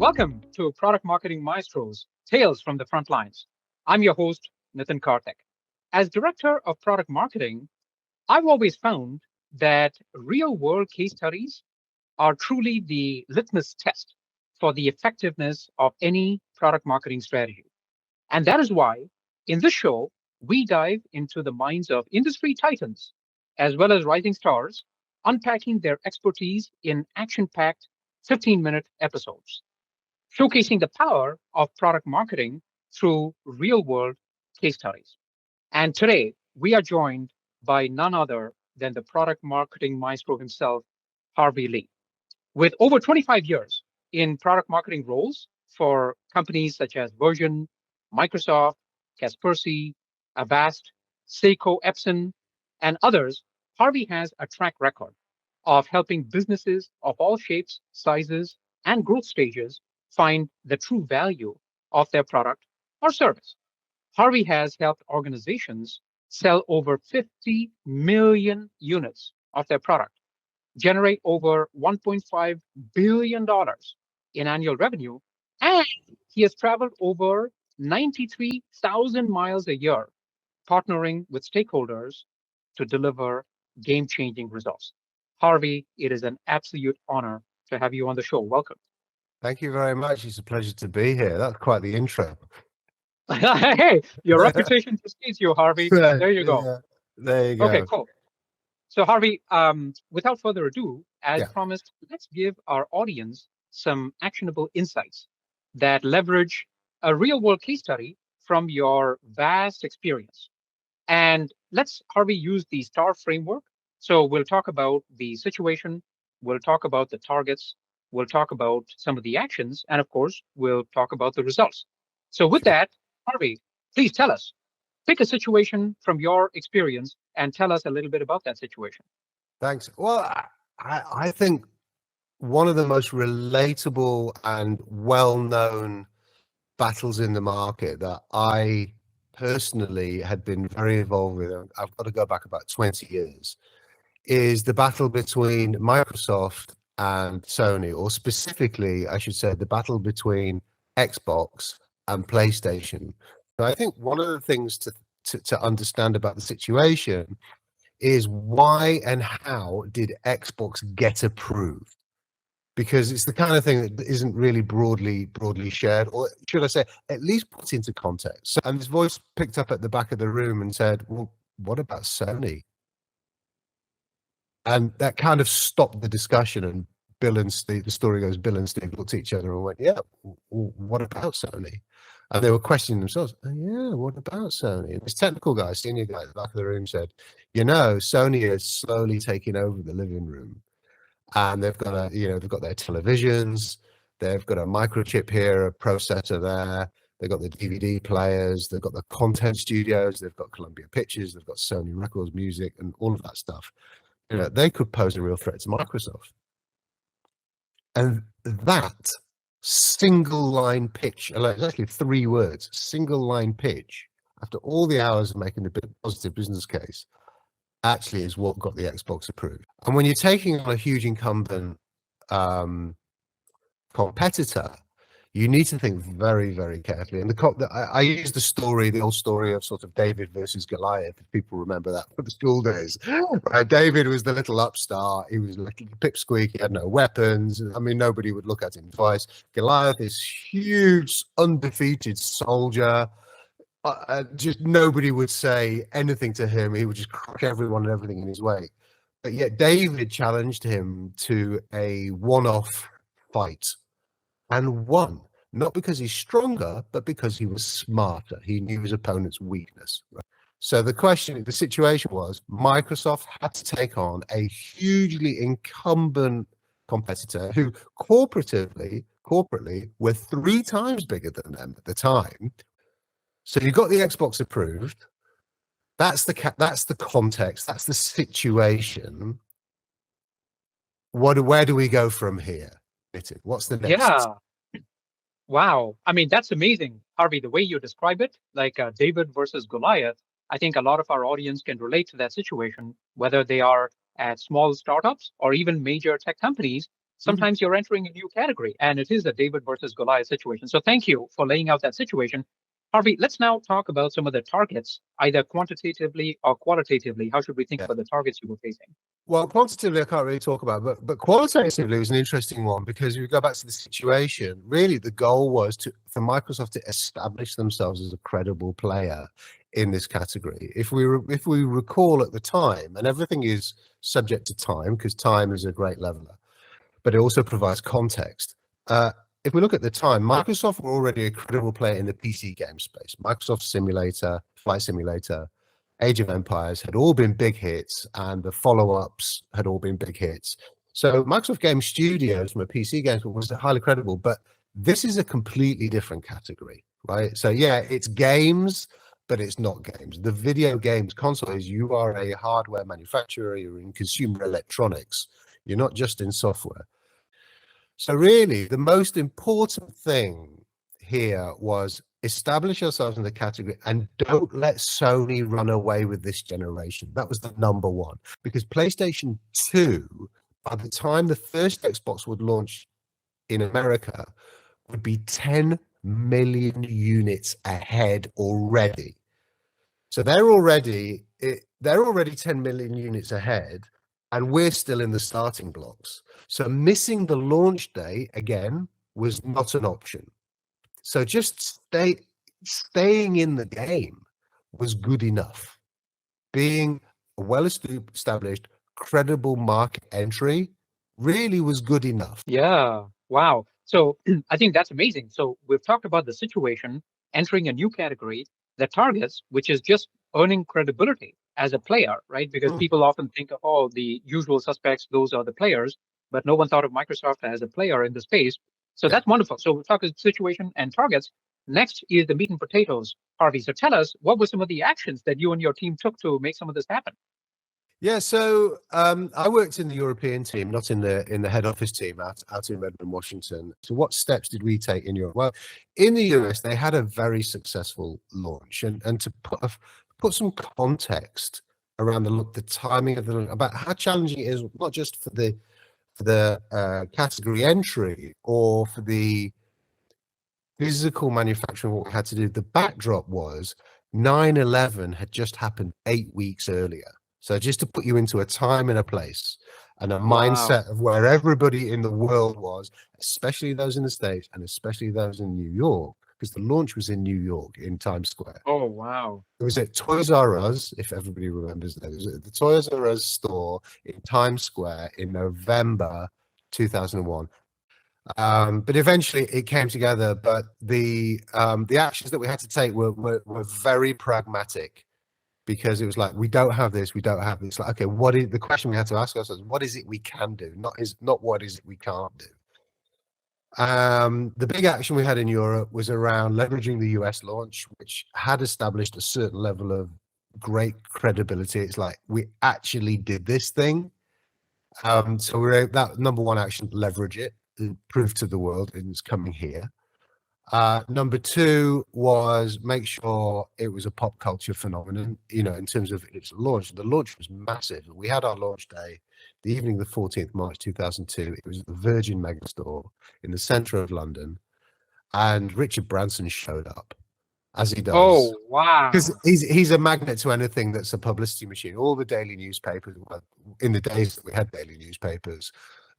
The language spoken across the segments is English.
Welcome to Product Marketing Maestros, Tales from the Front Lines. I'm your host, Nitin Kartik. As Director of Product Marketing, I've always found that real world case studies are truly the litmus test for the effectiveness of any product marketing strategy. And that is why in this show, we dive into the minds of industry titans as well as rising stars, unpacking their expertise in action packed 15-minute episodes, showcasing the power of product marketing through real world case studies. And today we are joined by none other than the product marketing maestro himself, Harvey Lee. With over 25 years in product marketing roles for companies such as Virgin, Microsoft, Kaspersky, Avast, Seiko Epson, and others, Harvey has a track record of helping businesses of all shapes, sizes, and growth stages find the true value of their product or service. Harvey has helped organizations sell over 50 million units of their product, generate over $1.5 billion in annual revenue, and he has traveled over 93,000 miles a year, partnering with stakeholders to deliver game changing results. Harvey, it is an absolute honor to have you on the show. Welcome. Thank you very much. It's a pleasure to be here. That's quite the intro. Hey, your reputation precedes you, Harvey. There you go. Yeah, there you go. Okay, cool. So, Harvey, without further ado, as promised, let's give our audience some actionable insights that leverage a real world case study from your vast experience. And let's, Harvey, use the STAR framework. So, we'll talk about the situation, we'll talk about the targets, we'll talk about some of the actions, and of course, we'll talk about the results. So, with that, Harvey, please tell us, pick a situation from your experience and tell us a little bit about that situation. Thanks. Well, I think one of the most relatable and well-known battles in the market that I personally had been very involved with, and I've got to go back about 20 years, is the battle between Microsoft and Sony, or specifically, I should say, the battle between Xbox and PlayStation. So I think one of the things to understand about the situation is why and how did Xbox get approved? Because it's the kind of thing that isn't really broadly shared, or should I say, at least put into context. And this voice picked up at the back of the room and said, well, what about Sony? And that kind of stopped the discussion, and Bill and Steve, the story goes, Bill and Steve looked at each other and went, yeah, what about Sony? And they were questioning themselves, oh, yeah, what about Sony? And this technical guy, senior guy at the back of the room said, you know, Sony is slowly taking over the living room. And they've got they've got their televisions, they've got a microchip here, a processor there, they've got the DVD players, they've got the content studios, they've got Columbia Pictures, they've got Sony Records Music and all of that stuff. You know, they could pose a real threat to Microsoft. And that single line pitch, it's actually 3 words, single line pitch, after all the hours of making the positive business case, actually is what got the Xbox approved. And when you're taking on a huge incumbent competitor, you need to think very, very carefully. And I use the old story of sort of David versus Goliath, if people remember that from the school days. Right? David was the little upstart. He was a little pipsqueak. He had no weapons. I mean, nobody would look at him twice. Goliath is huge, undefeated soldier. Just nobody would say anything to him. He would just crush everyone and everything in his way. But yet David challenged him to a one-off fight and won, not because he's stronger, but because he was smarter. He knew his opponent's weakness. Right? So the situation was Microsoft had to take on a hugely incumbent competitor who corporately were 3 times bigger than them at the time. So you got the Xbox approved. That's the context. That's the situation. Where do we go from here? What's the next? Yeah. Wow. I mean, that's amazing, Harvey, the way you describe it, like David versus Goliath. I think a lot of our audience can relate to that situation, whether they are at small startups or even major tech companies. Mhm. sometimes you're entering a new category, and it is a David versus Goliath situation. So thank you for laying out that situation. Harvey, let's now talk about some of the targets, either quantitatively or qualitatively. How should we think Yeah. about the targets you were facing? Well, quantitatively, I can't really talk about, but qualitatively was an interesting one because if we go back to the situation, really the goal was for Microsoft to establish themselves as a credible player in this category. If we recall at the time, and everything is subject to time because time is a great leveler, but it also provides context. Uh, if we look at the time, Microsoft were already a credible player in the PC game space. Microsoft Simulator, Flight Simulator, Age of Empires had all been big hits, and the follow-ups had all been big hits. So Microsoft Game Studios from a PC game was highly credible, but this is a completely different category, right? So yeah, it's games, but it's not games. The video games console is you are a hardware manufacturer, you're in consumer electronics, you're not just in software. So really, the most important thing here was establish yourselves in the category and don't let Sony run away with this generation. That was the number one. Because PlayStation 2, by the time the first Xbox would launch in America, would be 10 million units ahead already. So they're already 10 million units ahead, and we're still in the starting blocks. So missing the launch day again was not an option. So just staying in the game was good enough. Being a well-established, credible market entry really was good enough. Yeah. Wow. So I think that's amazing. So we've talked about the situation, entering a new category, the targets, which is just earning credibility as a player, right? Because Mm, people often think of, oh, the usual suspects, those are the players, but no one thought of Microsoft as a player in the space. So yeah. that's wonderful. So we've talked about situation and targets. Next is the meat and potatoes, Harvey. So tell us, what were some of the actions that you and your team took to make some of this happen? Yeah, so I worked in the European team, not in the head office team out in Redmond, Washington. So what steps did we take in Europe? Well, in the US, they had a very successful launch, and to put some context around the timing of the about how challenging it is, not just for the category entry or for the physical manufacturing, what we had to do. The backdrop was 9/11 had just happened 8 weeks earlier. So just to put you into a time and a place and a Wow. mindset of where everybody in the world was, especially those in the States and especially those in New York, because the launch was in New York in Times Square. Oh, wow. It was at Toys R Us, if everybody remembers that. It was at the Toys R Us store in Times Square in November 2001. But eventually it came together. But the actions that we had to take were very pragmatic because it was like we don't have this, we don't have this. Like, okay, what is the question we had to ask ourselves? What is it we can do? Not what is it we can't do. The big action we had in Europe was around leveraging the US launch, which had established a certain level of great credibility. It's like we actually did this thing. So we're that number one action, leverage it, prove to the world it's coming here. Number two was make sure it was a pop culture phenomenon, in terms of its launch. The launch was massive. We had our launch day the evening of the 14th March 2002. It was at the Virgin Megastore in the center of London, and Richard Branson showed up, as he does. Oh, Because wow. he's a magnet to anything that's a publicity machine. All the daily newspapers, well, in the days that we had daily newspapers,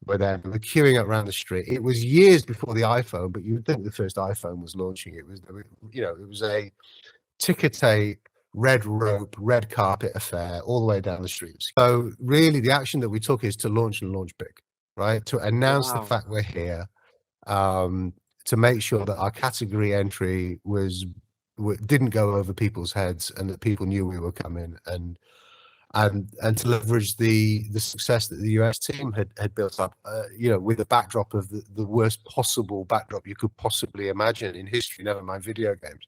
were there. They were queuing up around the street. It was years before the iPhone, but you would think the first iPhone was launching. It was a ticker tape, red rope, red carpet affair all the way down the streets. So really, the action that we took is to launch and launch big, right? To announce the Wow. fact we're here, um, to make sure that our category entry didn't go over people's heads and that people knew we were coming, and to leverage the success that the US team had built up, with the backdrop of the worst possible backdrop you could possibly imagine in history, never mind video games.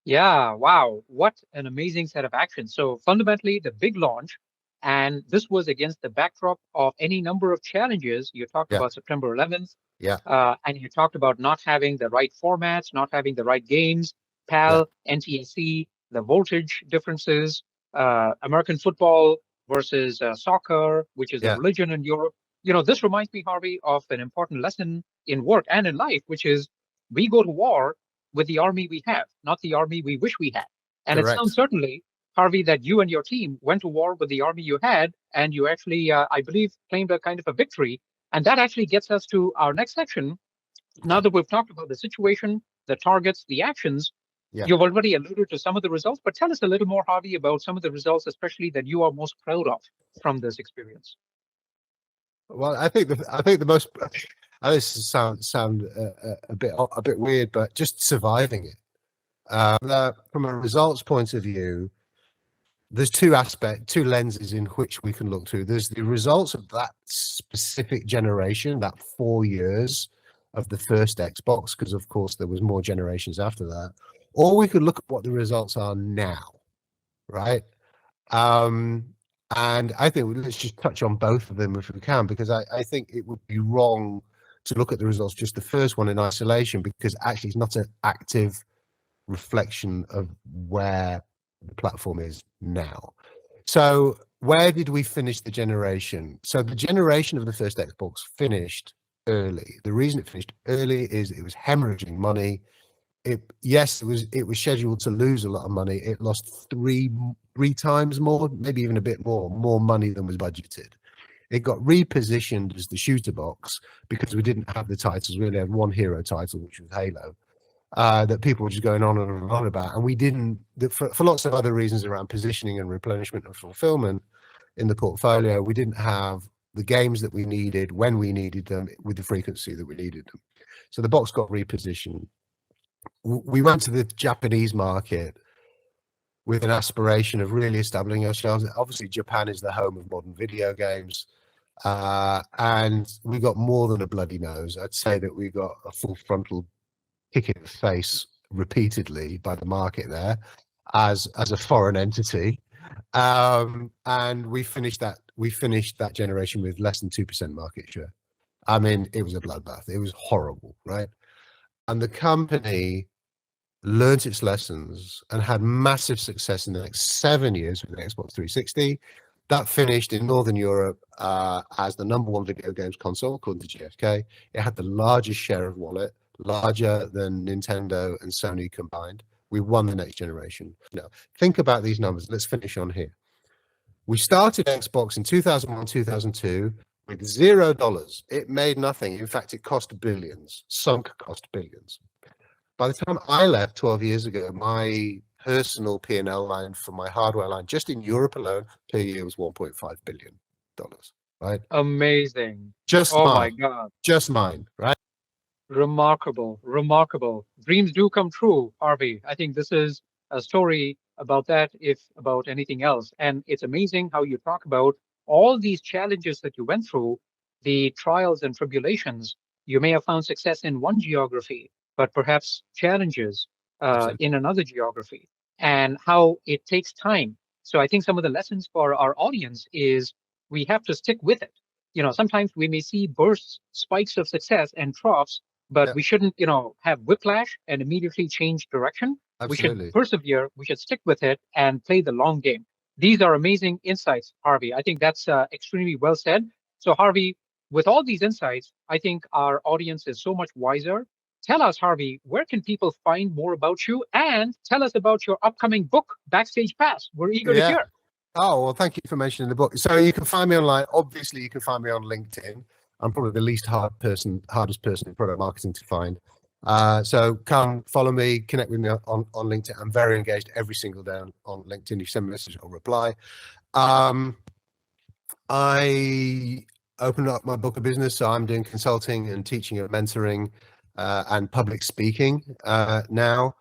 Yeah, wow. What an amazing set of actions. So fundamentally, the big launch, and this was against the backdrop of any number of challenges. You talked Yeah, about September 11th, yeah, and you talked about not having the right formats, not having the right games, yeah, PAL, NTSC, the voltage differences, American football versus soccer, which is a yeah, religion in Europe. This reminds me, Harvey, of an important lesson in work and in life, which is we go to war with the army we have, not the army we wish we had. And it sounds Correct. certainly, Harvey, that you and your team went to war with the army you had, and you actually, I believe, claimed a kind of a victory. And that actually gets us to our next section. Now Yeah. that we've talked about the situation, the targets, the actions, Yeah. you've already alluded to some of the results, but tell us a little more, Harvey, about some of the results, especially that you are most proud of from this experience. Well, I think the most. I know this sound a bit weird, but just surviving it. From a results point of view, there's two lenses in which we can look through. There's the results of that specific generation, that 4 years of the first Xbox, because of course there was more generations after that. Or we could look at what the results are now, right? Um, and I think let's just touch on both of them if we can, because I think it would be wrong to look at the results, just the first one in isolation, because actually it's not an active reflection of where the platform is now. So where did we finish the generation? So the generation of the first Xbox finished early. The reason it finished early is it was hemorrhaging money. It was scheduled to lose a lot of money. It lost three times more, maybe even a bit more money than was budgeted. It got repositioned as the shooter box because we didn't have the titles. We only had one hero title, which was Halo, that people were just going on and on about. And we didn't, for lots of other reasons around positioning and replenishment and fulfillment in the portfolio, we didn't have the games that we needed when we needed them with the frequency that we needed them. So the box got repositioned. We went to the Japanese market with an aspiration of really establishing ourselves. Obviously, Japan is the home of modern video games. And we got more than a bloody nose. I'd say that we got a full frontal kick in the face repeatedly by the market there as a foreign entity. And we finished that generation with less than 2% market share. I mean, it was a bloodbath. It was horrible, right? And the company learnt its lessons and had massive success in the next 7 years with the Xbox 360. That finished in Northern Europe as the number one video games console, according to GfK. It had the largest share of wallet, larger than Nintendo and Sony combined. We won the next generation. Now, think about these numbers. Let's finish on here. We started Xbox in 2001, 2002 with $0. It made nothing. In fact, it cost billions, sunk cost billions. By the time I left 12 years ago, my personal P&L line for my hardware line, just in Europe alone, per year was $1.5 billion, right? Amazing. Just Oh my mine, God. just mine, right? Remarkable, remarkable. Dreams do come true, Harvey. I think this is a story about that, if about anything else. And it's amazing how you talk about all these challenges that you went through, the trials and tribulations. You may have found success in one geography, but perhaps challenges Absolutely. in another geography, and how it takes time. So I think some of the lessons for our audience is we have to stick with it. Sometimes we may see bursts, spikes of success and troughs, but Yeah, we shouldn't, have whiplash and immediately change direction. We should absolutely. persevere. We should stick with it and play the long game. These are amazing insights, Harvey. I think that's extremely well said. So, Harvey, with all these insights, I think our audience is so much wiser. Tell us, Harvey, where can people find more about you, and tell us about your upcoming book, Backstage Pass. We're eager to Yeah. hear. Oh, well, thank you for mentioning the book. So you can find me online. Obviously, you can find me on LinkedIn. I'm probably the hardest person in product marketing to find. So come follow me, connect with me on LinkedIn. I'm very engaged every single day on LinkedIn. If you send me a message, I'll reply. Um, I opened up my book of business, so I'm doing consulting and teaching and mentoring and public speaking now,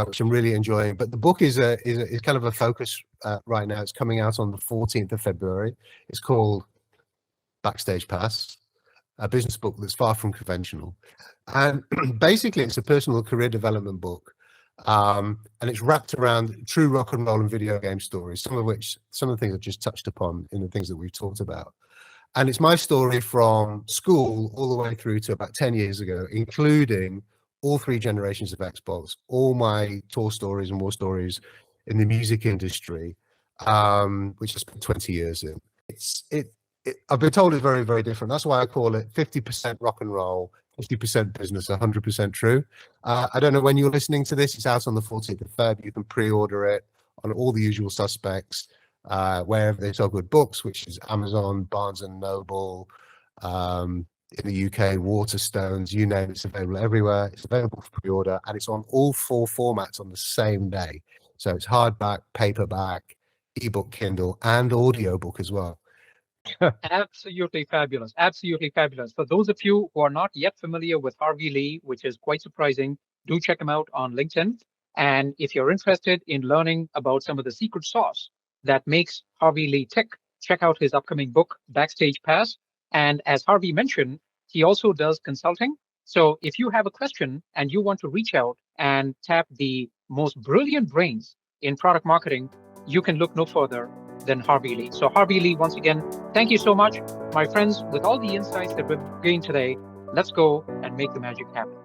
which I'm really enjoying. But the book is kind of a focus right now. It's coming out on the 14th of February. It's called Backstage Pass, a business book that's far from conventional, and basically it's a personal career development book. And it's wrapped around true rock and roll and video game stories, some of the things I've just touched upon in the things that we've talked about. And it's my story from school all the way through to about 10 years ago, including all three generations of Xbox, all my tour stories and war stories in the music industry, which I spent 20 years in. I've been told it's very, very different. That's why I call it 50% rock and roll, 50% business, 100% true. I don't know when you're listening to this. It's out on the 14th of Feb. You can pre-order it on all the usual suspects, wherever they sell good books, which is Amazon, Barnes and Noble, in the UK, Waterstones, you name it, it's available everywhere. It's available for pre-order, and it's on all 4 formats on the same day. So it's hardback, paperback, ebook, Kindle, and audiobook as well. Absolutely fabulous. Absolutely fabulous. For those of you who are not yet familiar with Harvey Lee, which is quite surprising, do check him out on LinkedIn. And if you're interested in learning about some of the secret sauce that makes Harvey Lee tick, check out his upcoming book, Backstage Pass. And as Harvey mentioned, he also does consulting. So if you have a question and you want to reach out and tap the most brilliant brains in product marketing, you can look no further than Harvey Lee. So Harvey Lee, once again, thank you so much. My friends, with all the insights that we've gained today, let's go and make the magic happen.